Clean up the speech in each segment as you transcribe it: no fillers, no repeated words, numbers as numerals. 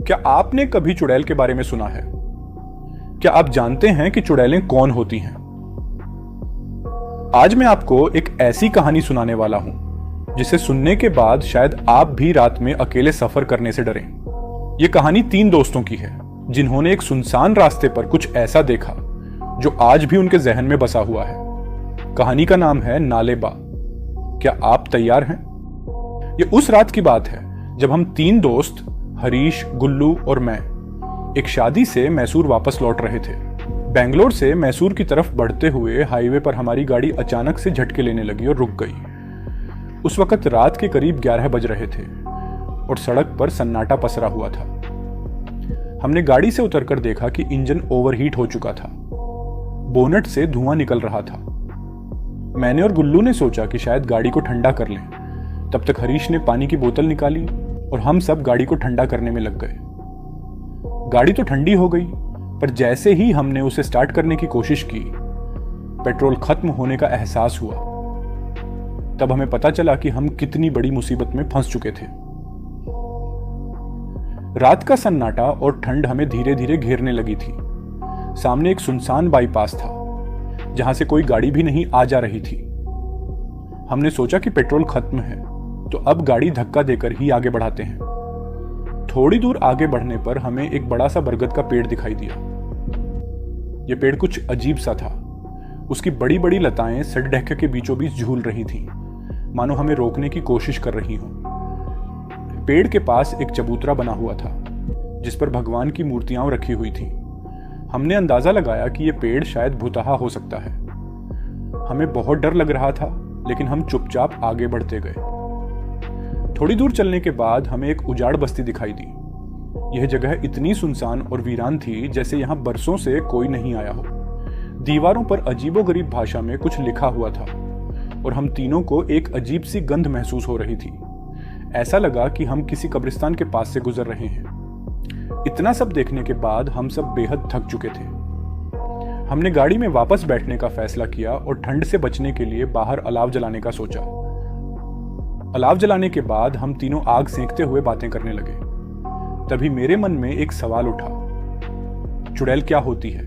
क्या आपने कभी चुड़ैल के बारे में सुना है? क्या आप जानते हैं कि चुड़ैलें कौन होती हैं? आज मैं आपको एक ऐसी कहानी सुनाने वाला हूं जिसे सुनने के बाद शायद आप भी रात में अकेले सफर करने से डरें। यह कहानी 3 दोस्तों की है जिन्होंने एक सुनसान रास्ते पर कुछ ऐसा देखा जो आज भी उनके जहन में बसा हुआ है। कहानी का नाम है नाले बा। क्या आप तैयार हैं? यह उस रात की बात है जब हम 3 दोस्त हरीश, गुल्लू और मैं एक शादी से मैसूर वापस लौट रहे थे। बेंगलोर से मैसूर की तरफ बढ़ते हुए हाईवे पर हमारी गाड़ी अचानक से झटके लेने लगी और रुक गई। उस वक्त रात के करीब 11 बज रहे थे और सड़क पर सन्नाटा पसरा हुआ था। हमने गाड़ी से उतरकर देखा कि इंजन ओवरहीट हो चुका था। बोनट से धुआं निकल रहा था। मैंने और गुल्लू ने सोचा कि शायद गाड़ी को ठंडा कर लें। तब तक हरीश ने पानी की बोतल निकाली और हम सब गाड़ी को ठंडा करने में लग गए। गाड़ी तो ठंडी हो गई, पर जैसे ही हमने उसे स्टार्ट करने की कोशिश की, पेट्रोल खत्म होने का एहसास हुआ। तब हमें पता चला कि हम कितनी बड़ी मुसीबत में फंस चुके थे। रात का सन्नाटा और ठंड हमें धीरे धीरे घेरने लगी थी। सामने एक सुनसान बाईपास था जहां से कोई गाड़ी भी नहीं आ जा रही थी। हमने सोचा कि पेट्रोल खत्म है तो अब गाड़ी धक्का देकर ही आगे बढ़ाते हैं। थोड़ी दूर आगे बढ़ने पर हमें एक बड़ा सा बरगद का पेड़ दिखाई दिया। यह पेड़ कुछ अजीब सा था। उसकी बड़ी बड़ी लताएं सड़क के बीचों बीच झूल रही थीं, मानो हमें रोकने की कोशिश कर रही हों। पेड़ के पास एक चबूतरा बना हुआ था जिस पर भगवान की मूर्तियां रखी हुई थीं। हमने अंदाजा लगाया कि यह पेड़ शायद भुतहा हो सकता है। हमें बहुत डर लग रहा था, लेकिन हम चुपचाप आगे बढ़ते गए। थोड़ी दूर चलने के बाद हमें एक उजाड़ बस्ती दिखाई दी। यह जगह इतनी सुनसान और वीरान थी जैसे यहां बरसों से कोई नहीं आया हो। दीवारों पर अजीबोगरीब भाषा में कुछ लिखा हुआ था और हम तीनों को एक अजीब सी गंध महसूस हो रही थी। ऐसा लगा कि हम किसी कब्रिस्तान के पास से गुजर रहे हैं। इतना सब देखने के बाद हम सब बेहद थक चुके थे। हमने गाड़ी में वापस बैठने का फैसला किया और ठंड से बचने के लिए बाहर अलाव जलाने का सोचा। अलाव जलाने के बाद हम तीनों आग सेंकते हुए बातें करने लगे। तभी मेरे मन में एक सवाल उठा, चुड़ैल क्या होती है?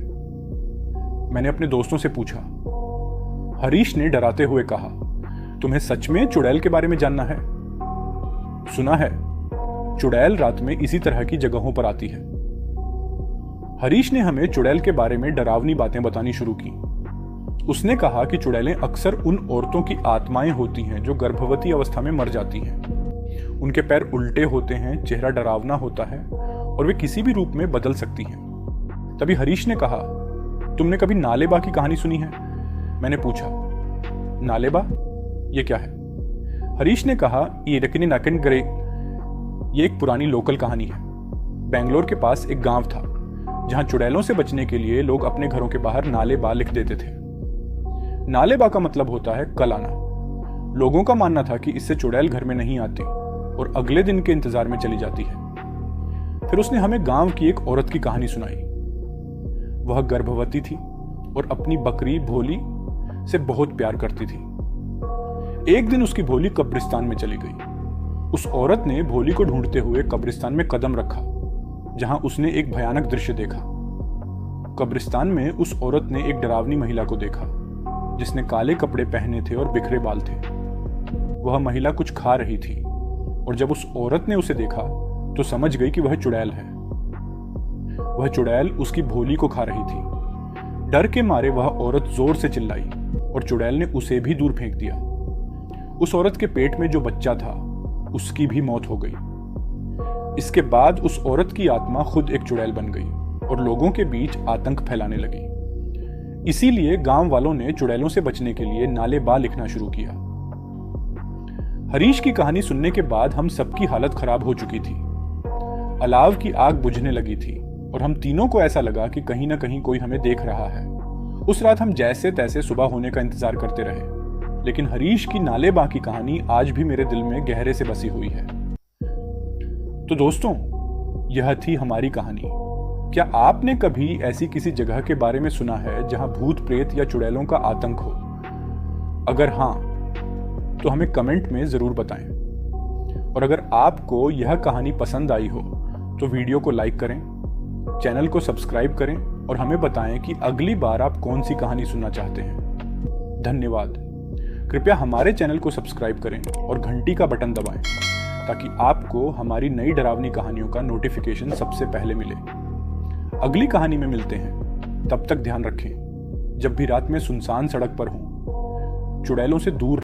मैंने अपने दोस्तों से पूछा। हरीश ने डराते हुए कहा, तुम्हें सच में चुड़ैल के बारे में जानना है? सुना है चुड़ैल रात में इसी तरह की जगहों पर आती है। हरीश ने हमें चुड़ैल के बारे में डरावनी बातें बतानी शुरू की। उसने कहा कि चुड़ैलें अक्सर उन औरतों की आत्माएं होती हैं जो गर्भवती अवस्था में मर जाती हैं। उनके पैर उल्टे होते हैं, चेहरा डरावना होता है और वे किसी भी रूप में बदल सकती हैं। तभी हरीश ने कहा, तुमने कभी नालेबा की कहानी सुनी है? मैंने पूछा, नालेबा ये क्या है? हरीश ने कहा, ये रकिनी नाकन गरे, ये एक पुरानी लोकल कहानी है। बेंगलोर के पास एक गांव था जहां चुड़ैलों से बचने के लिए लोग अपने घरों के बाहर नालेबा लिख देते थे। नालेबा का मतलब होता है कल आना। लोगों का मानना था कि इससे चुड़ैल घर में नहीं आती और अगले दिन के इंतजार में चली जाती है। फिर उसने हमें गांव की एक औरत की कहानी सुनाई। वह गर्भवती थी और अपनी बकरी भोली से बहुत प्यार करती थी। एक दिन उसकी भोली कब्रिस्तान में चली गई। उस औरत ने भोली को ढूंढते हुए कब्रिस्तान में कदम रखा, जहां उसने एक भयानक दृश्य देखा। कब्रिस्तान में उस औरत ने एक डरावनी महिला को देखा जिसने काले कपड़े पहने थे और बिखरे बाल थे। वह महिला कुछ खा रही थी और जब उस औरत ने उसे देखा तो समझ गई कि वह चुड़ैल है। वह चुड़ैल उसकी भोली को खा रही थी। डर के मारे वह औरत जोर से चिल्लाई और चुड़ैल ने उसे भी दूर फेंक दिया। उस औरत के पेट में जो बच्चा था उसकी भी मौत हो गई। इसके बाद उस औरत की आत्मा खुद एक चुड़ैल बन गई और लोगों के बीच आतंक फैलाने लगी। इसीलिए गांव वालों ने चुड़ैलों से बचने के लिए नालेबा लिखना शुरू किया। हरीश की कहानी सुनने के बाद हम सबकी हालत खराब हो चुकी थी। अलाव की आग बुझने लगी थी और हम तीनों को ऐसा लगा कि कहीं ना कहीं कोई हमें देख रहा है। उस रात हम जैसे तैसे सुबह होने का इंतजार करते रहे, लेकिन हरीश की नालेबा की कहानी आज भी मेरे दिल में गहरे से बसी हुई है। तो दोस्तों, यह थी हमारी कहानी। क्या आपने कभी ऐसी किसी जगह के बारे में सुना है जहां भूत प्रेत या चुड़ैलों का आतंक हो? अगर हाँ, तो हमें कमेंट में जरूर बताएं। और अगर आपको यह कहानी पसंद आई हो तो वीडियो को लाइक करें, चैनल को सब्सक्राइब करें और हमें बताएं कि अगली बार आप कौन सी कहानी सुनना चाहते हैं। धन्यवाद। कृपया हमारे चैनल को सब्सक्राइब करें और घंटी का बटन दबाएं ताकि आपको हमारी नई डरावनी कहानियों का नोटिफिकेशन सबसे पहले मिले। अगली कहानी में मिलते हैं। तब तक ध्यान रखें, जब भी रात में सुनसान सड़क पर हों, चुड़ैलों से दूर